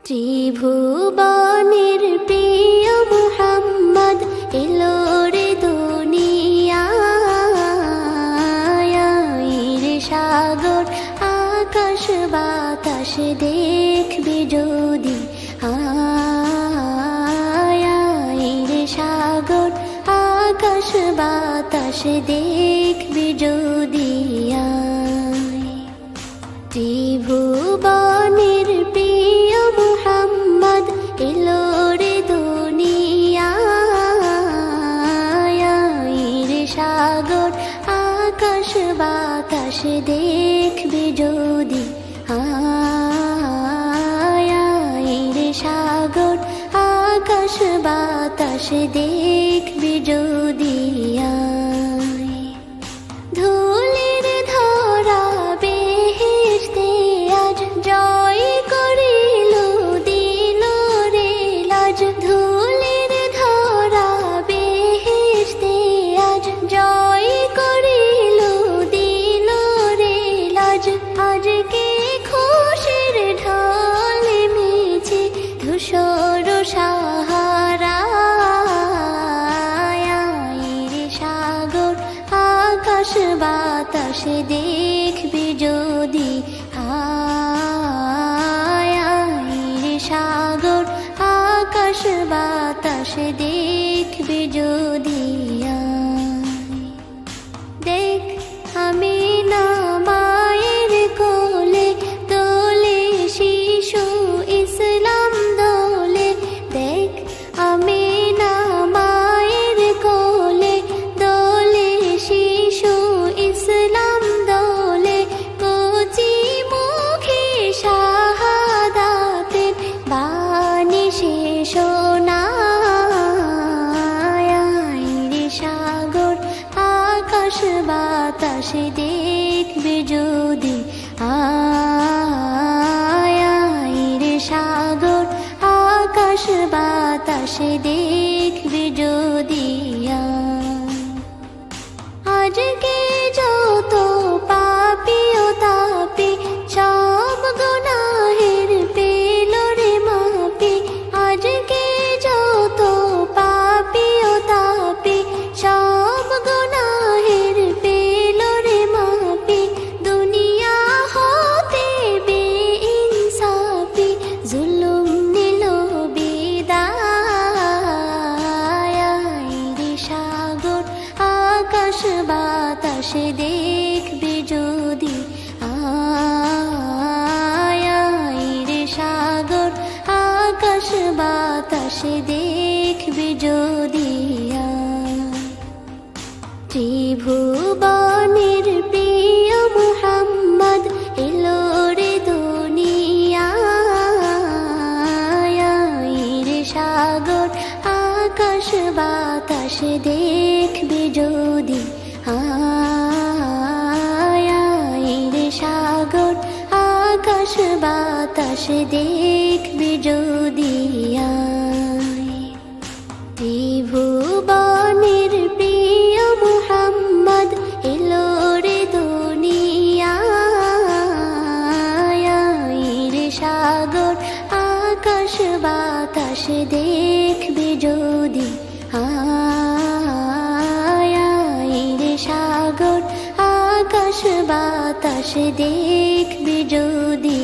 ত্রিভুবনের প্রিয় মুহাম্মদ এলো রে দুনিয়ায় রে সাগর আকাশ বাতাস দেখবি যদি রে সাগর আকাশ বাতাস দেখবি যদি ত্রিভুবনের প্রিয় মুহাম্মদ এলো রে দুনিয়ায় রে সাগর আকাশ বাতাস দেখবি যদি রে সাগর আকাশ বাতাস দেখবি যদি ধুলির ধরা বেহেশতে আজ জয় করিল দিল রে লাজ ধুলির ধরা বেহেশতে আজ জয় করিল দিল রে লাজ আজকে খুশির ঢল মেছে ধূসর সাহারা রে সাগর আকাশ বাতাস দেখবি যদি রে সাগর আকাশ বাতাস দেখবি যদি দেখ আমি না মায়ের কোলে দোলে শিশু ইসলাম দোলে দেখ আমি না মায়ের কোলে দোলে শিশু ইসলাম দোলে কচি মুখে শাহাদাতের বাণী শেষ রে সাগর আকাশ বাতাস দেখবি যদি রে সাগর আকাশ বাতাস দেখবি যদি আজকে যত পাপী ও তাপী সব গুনাহের পেল রে মাপি আজকে যত পাপী ও তাপী সব গুনাহের পেল রে মাপি দুনিয়া হতে বেইনসাফি জুলুম নিল বিদায় রে সাগর আকাশ বাতাস দেখবি যদি রে সাগর আকাশ বাতাস দেখবি যদি ত্রিভুবনের প্রিয় মুহাম্মদ এলো রে দুনিয়ায় রে সাগর আকাশ বাতাস দেখবি যদি রে সাগর আকাশ বাতাস দেখবি যদি ত্রিভুবনের প্রিয় মুহাম্মদ এলো রে দুনিয়ায় রে সাগর আকাশ বাতাস দেখবি যদি রে সাগর আকাশ বাতাস দেখবি যদি